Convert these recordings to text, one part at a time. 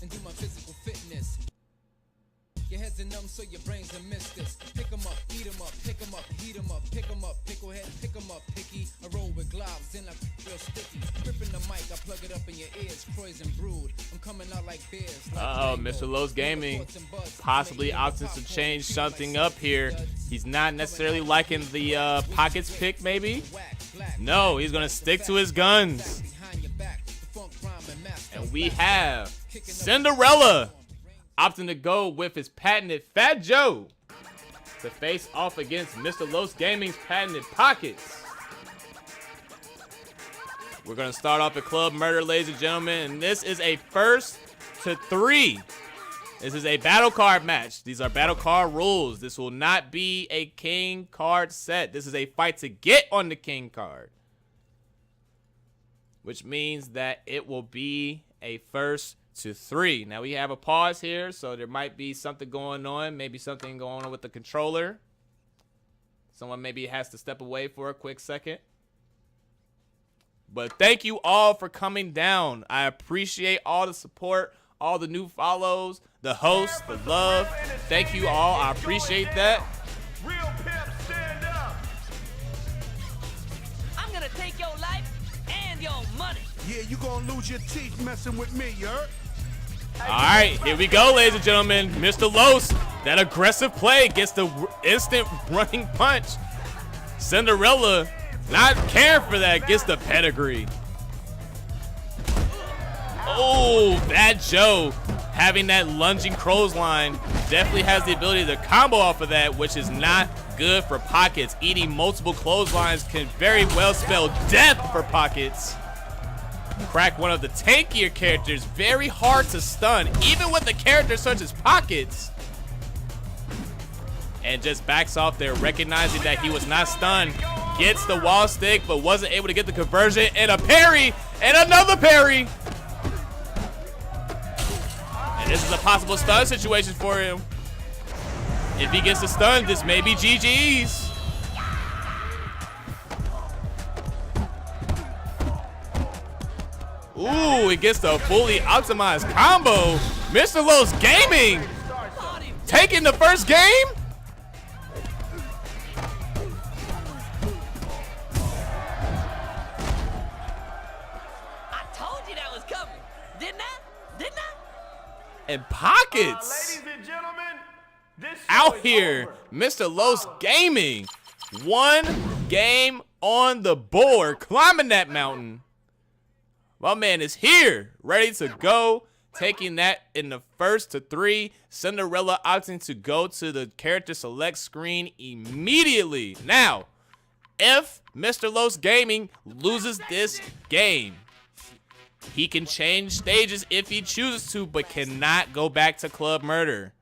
and do my physical fitness. Your heads are numb, so your brains are missed this. Pick 'em up, eat 'em up, pick 'em up, heat 'em up, pick 'em up, picklehead, pick 'em up, picky. I roll with gloves, then I real sticky. Gripping the mic, I plug it up in your ears, Croys and brood. I'm coming out like bears. Uh-oh, Mrlosgaming possibly opting to change something up here. He's not necessarily liking the pockets pick, maybe? No, he's gonna stick to his guns. And we have Cinderella opting to go with his patented Fat Joe to face off against Mrlosgaming's patented pockets. We're going to start off at Club Murder, ladies and gentlemen, and this is a 1st to 3. This is a battle card match. These are battle card rules. This will not be a king card set. This is a fight to get on the king card, which means that it will be a 1st to 3. Now we have a pause here, so there might be something going on. Maybe something going on with the controller. Someone maybe has to step away for a quick second. But thank you all for coming down. I appreciate all the support, all the new follows, the hosts, the love. Thank you all. I appreciate that. Real pimp, stand up. I'm gonna take your life and your money. Yeah, you gonna lose your teeth messing with me, you heard? All right, here we go, ladies and gentlemen. Mr. Los, that aggressive play gets the instant running punch. Cinderella, not caring for that, gets the pedigree. Oh, Fat Joe, having that lunging clothesline, definitely has the ability to combo off of that, which is not good for pockets. Eating multiple clotheslines can very well spell death for pockets. Crack one of the tankier characters, very hard to stun, even with a character such as Pockets. And just backs off there, recognizing that he was not stunned. Gets the wall stick, but wasn't able to get the conversion. And a parry, and another parry. And this is a possible stun situation for him. If he gets the stun, this may be GG's. Ooh, it gets the fully optimized combo. Mrlosgaming taking the first game. I told you that was coming, didn't I? Didn't I? And Pockets Ladies and gentlemen, this show out is here. over. Mrlosgaming, 1 game on the board, climbing that mountain. My man is here, ready to go, taking that in the 1st to 3. Cinderella opting to go to the character select screen immediately. Now, if Mrlosgaming loses this game, he can change stages if he chooses to, but cannot go back to Club Murder.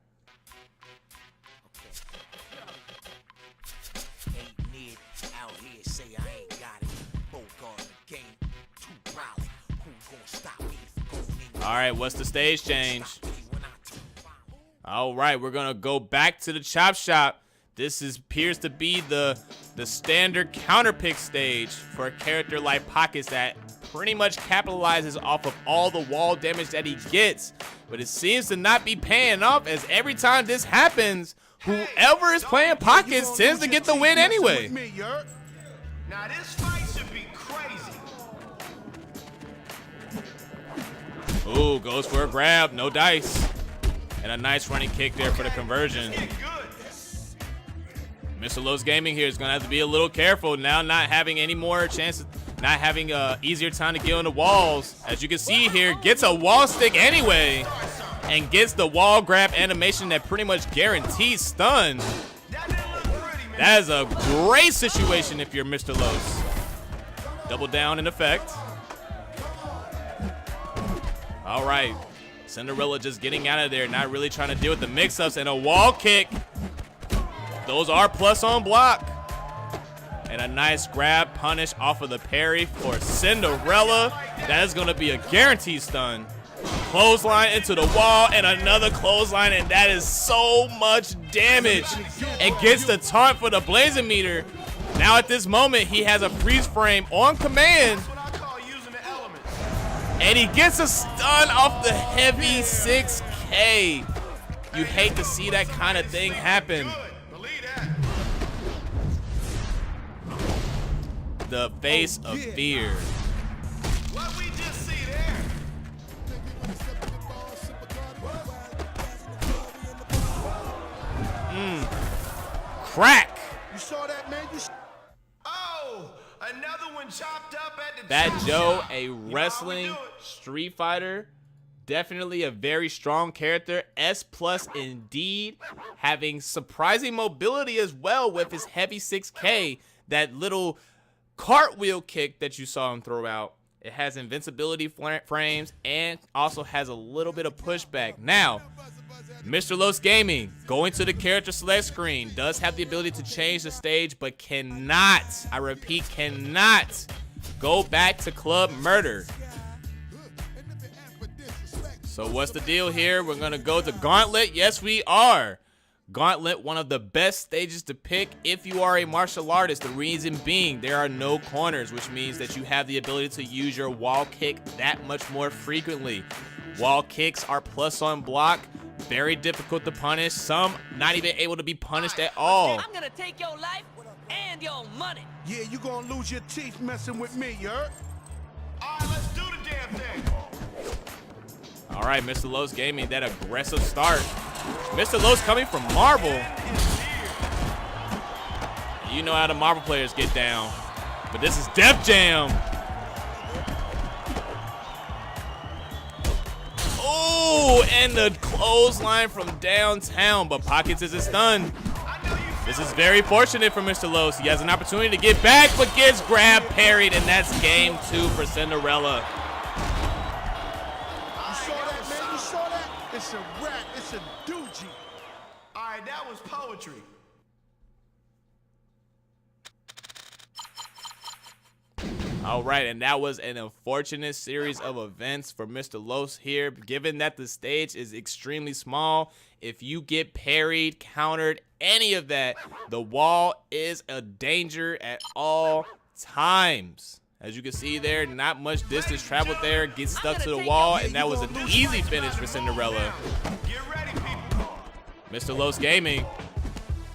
All right, what's the stage change? All right, we're gonna go back to the chop shop. This appears to be the standard counter pick stage for a character like Pockets that pretty much capitalizes off of all the wall damage that he gets. But it seems to not be paying off, as every time this happens, whoever is playing Pockets tends to get the win anyway. Now this fight should be crazy. Ooh, goes for a grab, no dice. And a nice running kick there for the conversion. Mrlosgaming here is gonna have to be a little careful now, not having any more chances, not having easier time to get on the walls. As you can see here, gets a wall stick anyway, and gets the wall grab animation that pretty much guarantees stun. That is a great situation if you're Mrlos. Double down in effect. All right, Cinderella just getting out of there, not really trying to deal with the mix-ups, and a wall kick. Those are plus on block. And a nice grab punish off of the parry for Cinderella. That is going to be a guaranteed stun. Clothesline into the wall, and another clothesline, and that is so much damage. And gets the taunt for the blazing meter. Now at this moment, he has a freeze frame on command. And he gets a stun off the heavy 6K. You hate to see that kind of thing happen. The face of fear. What we just see there? Crack. You saw that, man? Oh, another one chopped up at the Fat chop Joe, shop. a You know how we wrestling do it. Street Fighter. Definitely a very strong character. S+ indeed. Having surprising mobility as well with his heavy 6K. That little cartwheel kick that you saw him throw out. It has invincibility frames and also has a little bit of pushback. Now, Mrlosgaming, going to the character select screen, does have the ability to change the stage, but cannot, I repeat, cannot go back to Club Murder. So what's the deal here? We're going to go to Gauntlet. Yes, we are. Gauntlet, one of the best stages to pick if you are a martial artist. The reason being, there are no corners, which means that you have the ability to use your wall kick that much more frequently. Wall kicks are plus on block, very difficult to punish. Some not even able to be punished at all. I'm gonna take your life and your money. Yeah, you gonna lose your teeth messing with me, you heard? All right, let's do the damn thing. All right, Mrlosgaming, that aggressive start. Mr. Los coming from Marble. You know how the Marble players get down. But this is Def Jam. Oh, and the clothesline from downtown, but Pockets is a stun. This is very fortunate for Mr. Los. He has an opportunity to get back, but gets grabbed, parried, and that's game 2 for Cinderella. You saw that, man? You saw that? It's a rat. It's a doogie. All right, that was poetry. All right, and that was an unfortunate series of events for Mr. Los here. Given that the stage is extremely small, if you get parried, countered, any of that, the wall is a danger at all times. As you can see there, not much distance traveled there, gets stuck to the wall, and that was an easy finish for Cinderella. Get ready, people. Mrlosgaming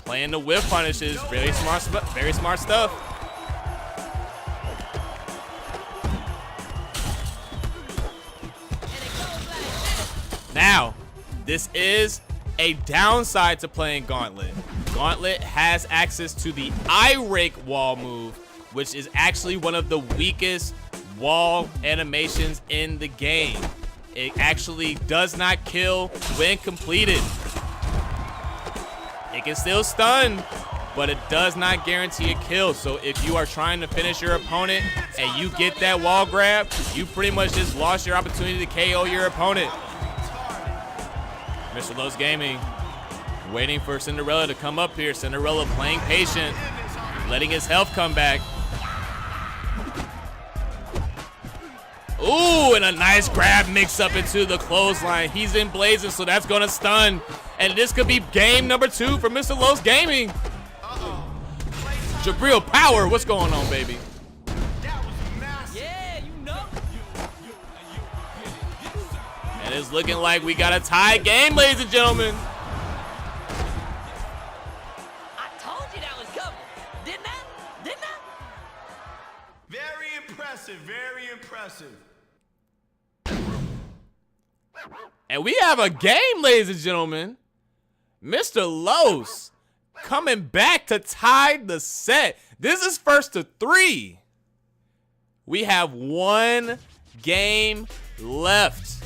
playing the whip punishes, very smart stuff. Now, this is a downside to playing Gauntlet. Gauntlet has access to the eye rake wall move, which is actually one of the weakest wall animations in the game. It actually does not kill when completed. It can still stun, but it does not guarantee a kill. So if you are trying to finish your opponent and you get that wall grab, you pretty much just lost your opportunity to KO your opponent. Mrlosgaming waiting for Cinderella to come up here. Cinderella playing patient, letting his health come back. Ooh, and a nice grab mix up into the clothesline. He's in blazing, so that's gonna stun. And this could be game number 2 for Mrlosgaming. Jabril Power, what's going on, baby? That was massive. Yeah, you know. And it's looking like we got a tie game, ladies and gentlemen. I told you that was coming. Didn't I? Didn't I? Very impressive, very impressive. And we have a game, ladies and gentlemen. Mr. Los coming back to tie the set. This is first to 3. We have 1 game left.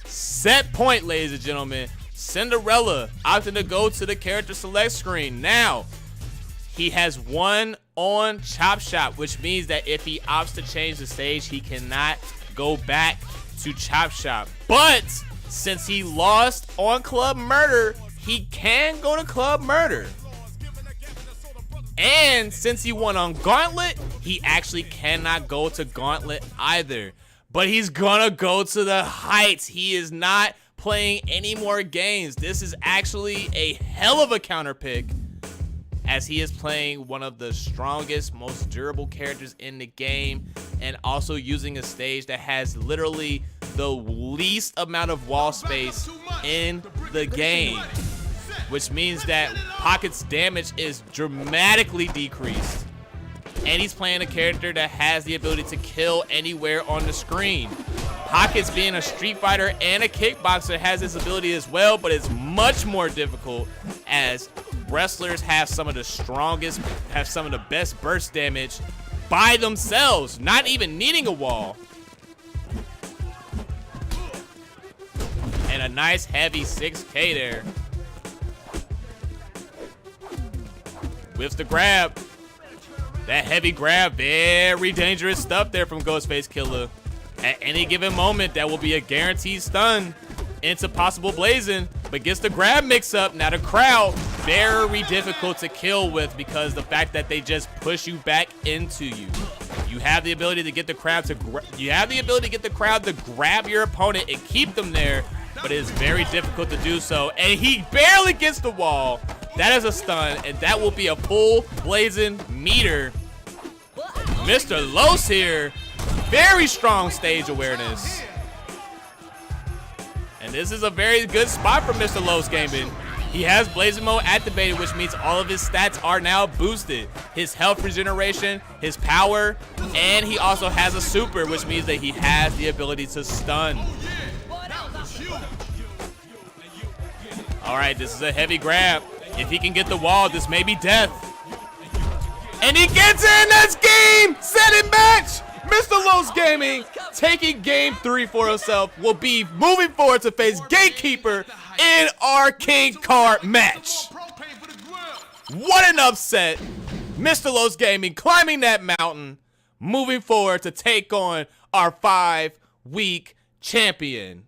Set point, ladies and gentlemen. Cinderella opting to go to the character select screen. Now, he has 1 on Chop Shop, which means that if he opts to change the stage, he cannot go back to Chop Shop. But since he lost on Club Murder, he can go to Club Murder. And since he won on Gauntlet, he actually cannot go to Gauntlet either. But he's gonna go to the Heights. He is not playing any more games. This is actually a hell of a counter pick. as he is playing one of the strongest, most durable characters in the game, and also using a stage that has literally the least amount of wall space in the game, which means that Pocket's damage is dramatically decreased. And he's playing a character that has the ability to kill anywhere on the screen. Pocket's being a Street Fighter and a kickboxer has this ability as well, but it's much more difficult as wrestlers have some of the strongest, have some of the best burst damage by themselves, not even needing a wall. And a nice heavy 6K there. Whiffs the grab. That heavy grab, very dangerous stuff there from Ghostface Killer. At any given moment, that will be a guaranteed stun into possible blazing, but gets the grab mix up. Now the crowd, very difficult to kill with because the fact that they just push you back into you. You have the ability to get the crowd to grab your opponent and keep them there, but it is very difficult to do so. And he barely gets the wall. That is a stun, and that will be a full blazing meter. Mr. Los here, very strong stage awareness. And this is a very good spot for Mr. Mrlosgaming. He has Blazing Mode activated, which means all of his stats are now boosted. His health regeneration, his power, and he also has a super, which means that he has the ability to stun. All right, this is a heavy grab. If he can get the wall, this may be death. And he gets in. That's game, set, and match. Mr. Mrlosgaming taking game 3 for himself will be moving forward to face Gatekeeper in our King Card match. What an upset. Mr. Mrlosgaming climbing that mountain, moving forward to take on our 5-week champion.